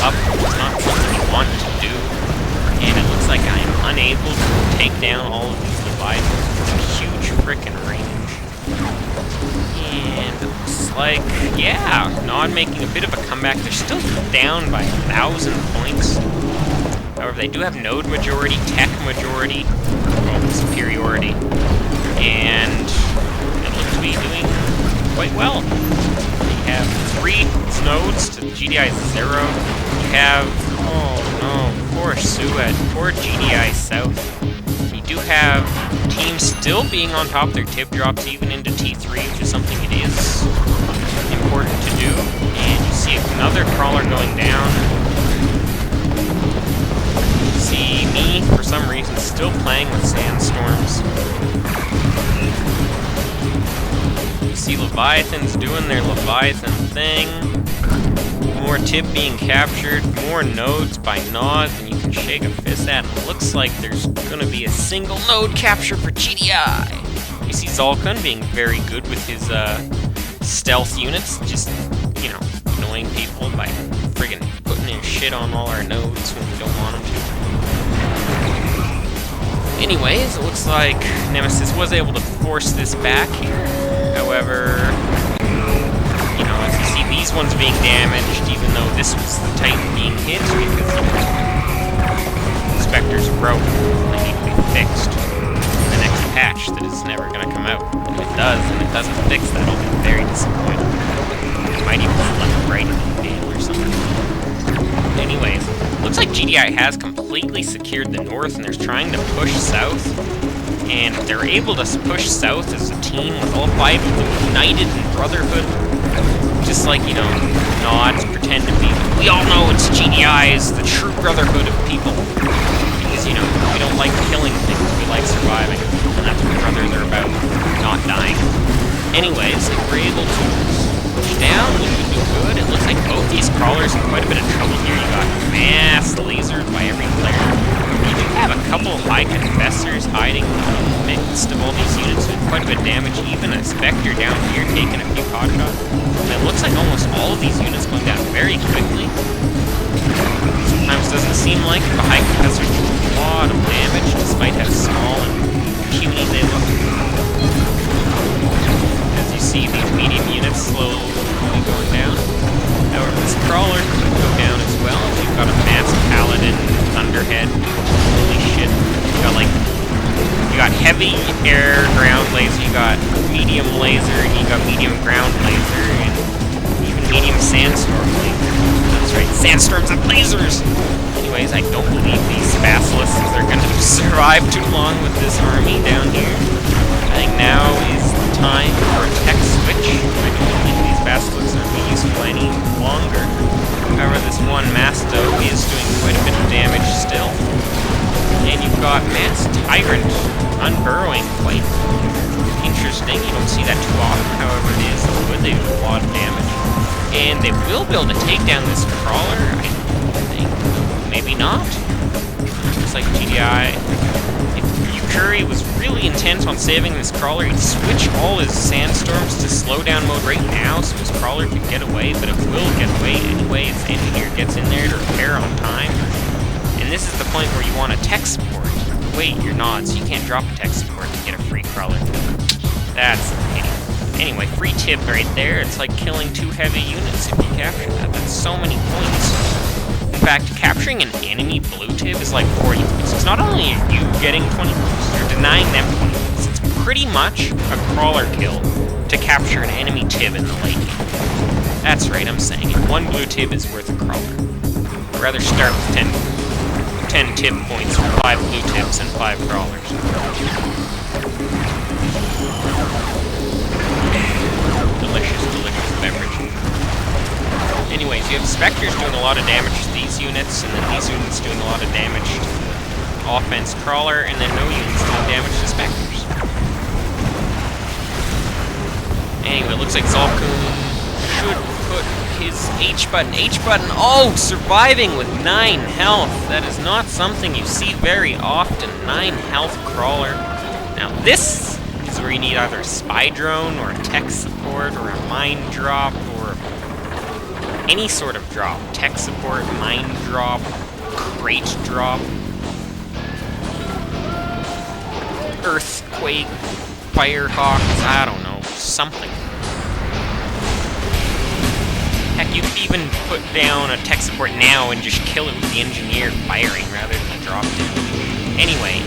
up. It's not something you want to do. And it looks like I am unable to take down all of these Leviathans with a huge frickin' range. And it looks like, yeah, Nod making a bit of a comeback. They're still down by 1,000 points. However, they do have node majority, tech majority, well, superiority. And they look to be doing quite well. They have 3 nodes to GDI 0. You have, oh no, poor Sued, poor GDI South. You do have teams still being on top of their tip drops even into T3, which is something it is important to do. And you see another crawler going down. You see me, for some reason, still playing with sandstorms. You see Leviathans doing their Leviathan thing. More tip being captured, more nodes by nods, and you can shake a fist at. It looks like there's gonna be a single node capture for GDI. You see Zalkun being very good with his stealth units, just, you know, annoying people by friggin' putting his shit on all our nodes when we don't want him to. Anyways, it looks like Nemesis was able to force this back here. However, you know, as you see these ones being damaged, even though this was the Titan being hit, because the Spectres are broken. They need to be fixed. The next patch that is never going to come out. If it does, and it doesn't fix that, I'll be very disappointed. It might even select right in the deal or something. Anyways, looks like GDI has completely secured the north, and they're trying to push south. And they're able to push south as a team with all 5 of them united in brotherhood. Just like, you know, nods pretend to be. We all know it's GDI is the true brotherhood of people. Because, you know, we don't like killing things, we like surviving. And that's what brothers are about, not dying. Anyways, they were able to push down, which would be good. It looks like both these crawlers in quite a bit of trouble here. You got mass lasers by every player. You do have a couple of high confessors hiding in the midst of all these units doing quite a bit of damage. Even a Spectre down here taking a few pot shots. And it looks like almost all of these units going down very quickly. Sometimes it doesn't seem like the high confessors do a lot of damage despite how small and puny they look. As you see these medium units slowly going down. However, this crawler could go down as well if you've got a masked paladin thunderhead. Holy shit. You got heavy air ground laser, you got medium laser, and you got medium ground laser, and even medium sandstorm laser. That's right, sandstorms and lasers! Anyways, I don't believe these basilisks are going to survive too long with this army down here. I think now is the time for a tech switch. I don't think these basilisks are going to be useful any longer. However, this one Masto is doing quite a bit of damage still. And you've got Mass Tyrant unburrowing, quite interesting. You don't see that too often, however it is good. They do a lot of damage. And they will be able to take down this crawler, I think. Maybe not. Looks like GDI. If Curry was really intent on saving this crawler, he'd switch all his sandstorms to slow down mode right now so his crawler could get away, but it will get away anyway. Its engineer gets in there to repair on time. And this is the point where you want a tech support. Wait, you're not, so you can't drop a tech support to get a free crawler. That's a pity. Anyway, free tip right there. It's like killing 2 heavy units if you capture that. That's so many points. In fact, capturing an enemy blue tip is like 40 points. It's not only are you getting 20 points, you're denying them 20 points. It's pretty much a crawler kill to capture an enemy tib in the late game. That's right, I'm saying it. 1 blue tib is worth a crawler. I'd rather start with 10 tip points for 5 blue tips and 5 crawlers. Delicious, delicious beverage. Anyways, you have Spectres doing a lot of damage to these units, and then these units doing a lot of damage to the offense crawler, and then no units doing damage to Spectres. Anyway, it looks like Zalkun should put his H button. Oh, surviving with 9 health. That is not something you see very often. 9 health crawler. Now this is where you need either a spy drone or a tech support or a mine drop or any sort of drop. Tech support, mine drop, crate drop, earthquake, firehawks, I don't know, something. Heck, you could even put down a tech support now and just kill it with the engineer firing rather than the drop down. Anyway,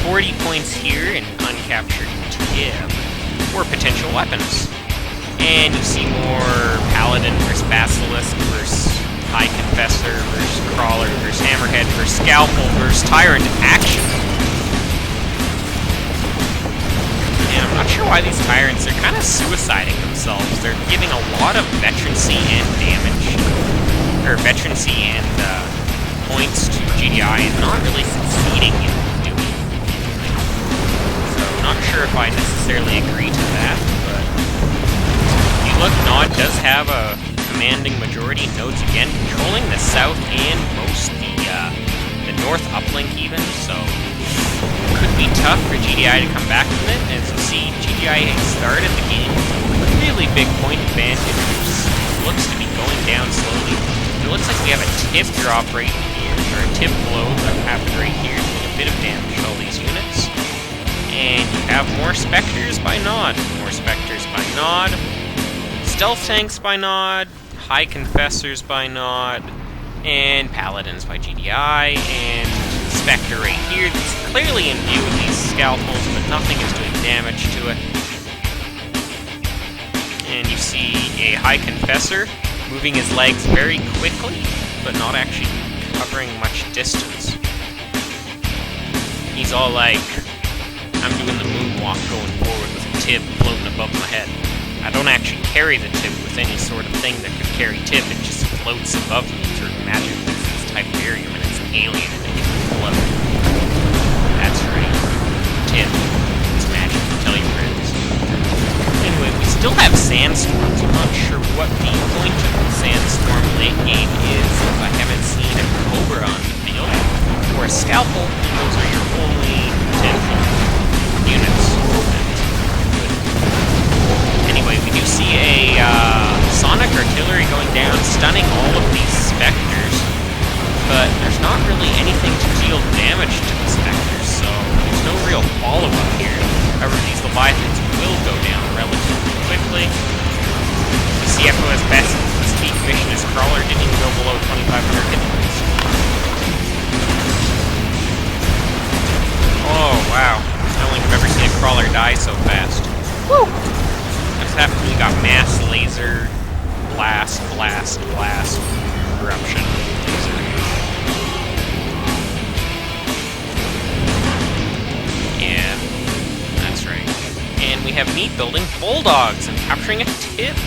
40 points here in uncaptured tib or potential weapons. And you see more Paladin versus Basilisk versus High Confessor versus Crawler versus Hammerhead versus Scalpel versus Tyrant action. And I'm not sure why these Tyrants are kind of suiciding themselves. They're giving a lot of veterancy and damage, or veterancy and points to GDI and not really succeeding in doing anything. So not sure if I necessarily agree to that, but look, Nod does have a commanding majority of nodes again, controlling the south and most the north uplink even, so could be tough for GDI to come back from it. As you see, GDI started the game with a really big point advantage, which looks to be going down slowly. It looks like we have a tip drop right here, or a tip blow that happened right here, doing a bit of damage to all these units. And you have more Spectres by Nod, Stealth Tanks by Nod, High Confessors by Nod, and Paladins by GDI, and Spectre right here that's clearly in view with these Scalpels, but nothing is doing damage to it. And you see a High Confessor moving his legs very quickly, but not actually covering much distance. He's all like, I'm doing the moonwalk going forward with a tib floating above my head. I don't actually carry the tib with any sort of thing that could carry tib, it just floats above me through magic. It's this type of area when it's an alien and it can float. That's right. Tib. It's magic, tell your friends. Anyway, we still have sandstorms. I'm not sure what the point of the sandstorm late game is, if I haven't seen a Cobra on the field. Or a Scalpel, those are your only potential units. Anyway, we do see a Sonic Artillery going down, stunning all of these Spectres, but there's not really anything to deal damage to the Spectres, so there's no real follow-up here. However, these Leviathans will go down relatively quickly. The FoS best speed mission as Crawler didn't even go below 2,500 hit points. Oh, wow. I don't think I've ever seen a Crawler die so fast. Woo! We got mass laser, blast, eruption, laser. Yeah, that's right. And we have me building bulldogs and capturing a tip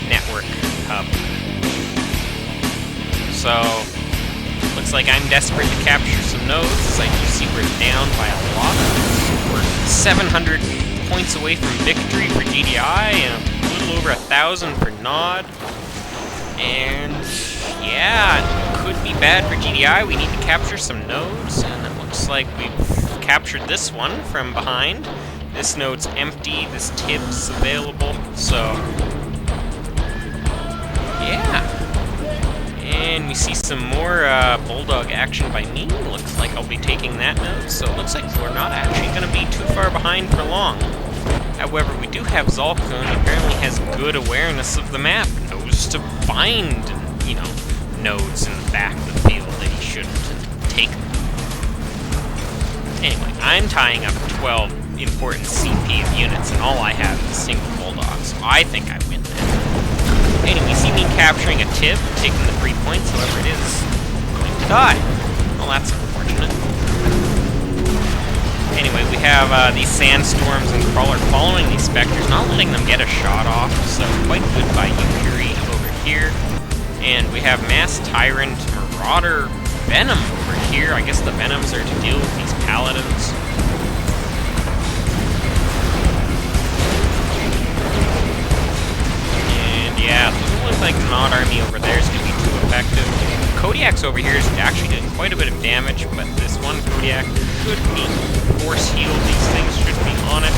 network hub. So, looks like I'm desperate to capture some nodes. As I do see we're down by a lot. We're 700 points away from victory for GDI and a little over 1,000 for Nod. And yeah, it could be bad for GDI. We need to capture some nodes, and it looks like we've captured this one from behind. This node's empty, this tib's available, so yeah. And we see some more Bulldog action by me. Looks like I'll be taking that node, so it looks like we're not actually going to be too far behind for long. However, we do have Zalkun, who apparently has good awareness of the map, knows to find, you know, nodes in the back of the field that he shouldn't take them. Anyway, I'm tying up 12 important CP of units, and all I have is a single Bulldog, so I think I win that. Anyway, you see me capturing a tip, taking the 3 points, however it is going to die. Well, that's unfortunate. Anyway, we have these sandstorms and Crawler following these Spectres, not letting them get a shot off, so quite good by Yukiri over here. And we have Mass Tyrant, Marauder, Venom over here. I guess the Venoms are to deal with these Paladins. Yeah, it doesn't look like the Nod army over there is going to be too effective. Kodiak's over here is actually doing quite a bit of damage, but this one Kodiak should be force healed. These things should be on it.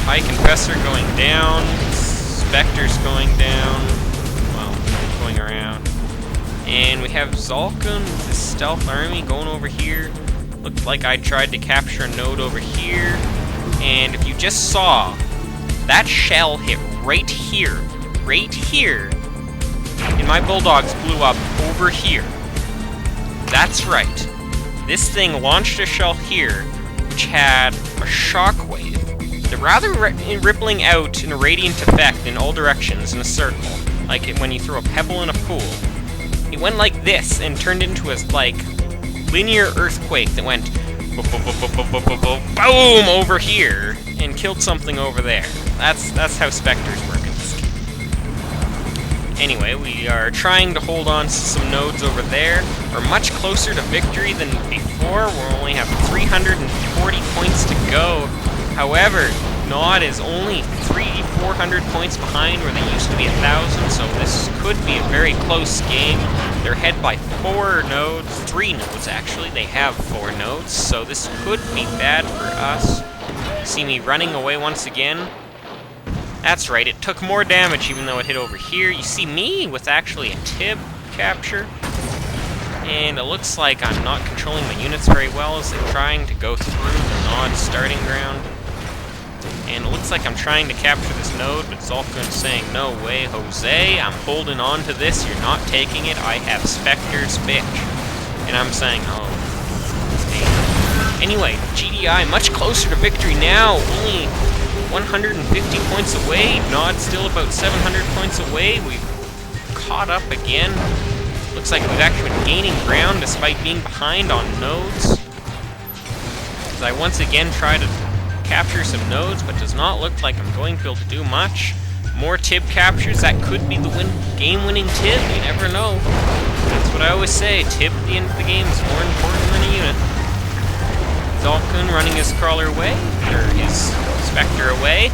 High Confessor going down. Spectres going down. Well, going around. And we have Zalkun with his stealth army going over here. Looked like I tried to capture a node over here. And if you just saw, that shell hit right here. Right here. And my bulldogs blew up over here. That's right. This thing launched a shell here, which had a shockwave. They're rather rippling out in a radiant effect in all directions in a circle, like when you throw a pebble in a pool. It went like this and turned into a linear earthquake that went boom over here and killed something over there. That's how Spectres work in this game. Anyway, we are trying to hold on to some nodes over there. We're much closer to victory than before. We only have 340 points to go. However, Nod is only 400 points behind where they used to be 1,000, so this could be a very close game. They're ahead by 4 nodes, 3 nodes actually. They have 4 nodes, so this could be bad for us. See me running away once again? That's right, it took more damage even though it hit over here. You see me with actually a Tib capture. And it looks like I'm not controlling my units very well as they're trying to go through the Nod starting ground. And it looks like I'm trying to capture this node, but Zalkun's saying, no way, Jose, I'm holding on to this, you're not taking it, I have Spectres, bitch. And I'm saying, oh, anyway, GDI much closer to victory now, only 150 points away, Nod still about 700 points away, we've caught up again. Looks like we've actually been gaining ground despite being behind on nodes. As I once again try to capture some nodes, but does not look like I'm going to be able to do much. More Tib captures, that could be the game-winning Tib, you never know. That's what I always say, Tib at the end of the game is more important than a unit. Zalkun running his crawler away, or his Spectre away.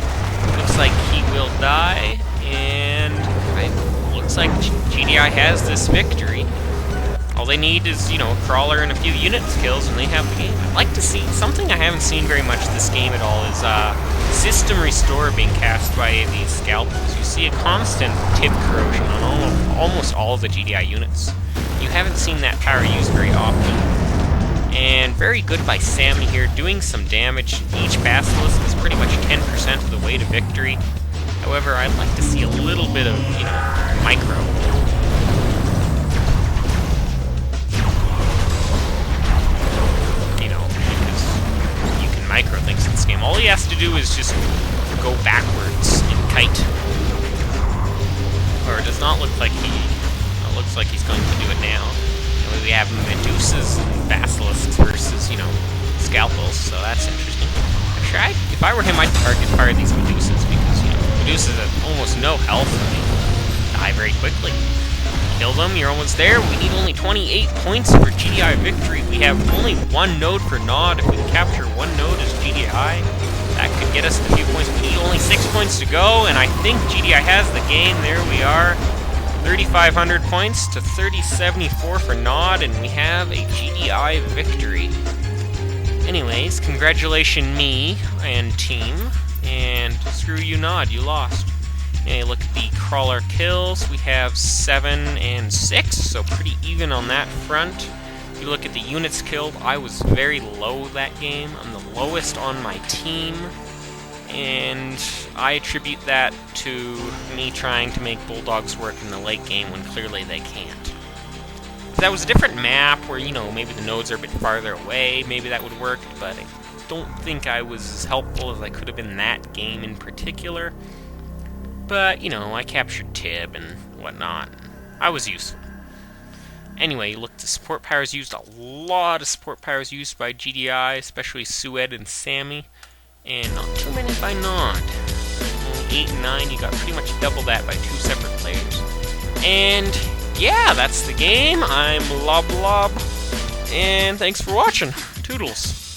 Looks like he will die, and it looks like GDI has this victory. All they need is, a crawler and a few unit kills, and they have the game. I'd like to see something I haven't seen very much this game at all is system restore being cast by these scalpels. You see a constant Tib corrosion on almost all of the GDI units. You haven't seen that power used very often. And very good by Sammy here, doing some damage. Each Basilisk is pretty much 10% of the way to victory. However, I'd like to see a little bit of, micro. Micro things in this game. All he has to do is just go backwards and kite. Or it does not look like it looks like he's going to do it now. We have Medusas and Basilisks versus, Scalpels, so that's interesting. If I were him, I'd target fire these Medusas because, Medusas have almost no health and they die very quickly. Kill them, you're almost there. We need only 28 points for GDI victory. We have only 1 node for Nod. If we can capture 1 node as GDI, that could get us the few points. We need only 6 points to go, and I think GDI has the game. There we are. 3,500 points to 3,074 for Nod, and we have a GDI victory. Anyways, congratulations me and team, and screw you Nod, you lost. And look at the crawler kills, we have 7 and 6, so pretty even on that front. If you look at the units killed, I was very low that game. I'm the lowest on my team, and I attribute that to me trying to make Bulldogs work in the late game when clearly they can't. If that was a different map where, maybe the nodes are a bit farther away, maybe that would work, but I don't think I was as helpful as I could have been in that game in particular. But, I captured Tib and whatnot. I was useful. Anyway, look, the support powers used, a lot of support powers used by GDI, especially Sued and Sammy. And not too many by Nod. Only 8 and 9, you got pretty much double that by 2 separate players. And, yeah, that's the game. I'm Lob, and thanks for watching. Toodles.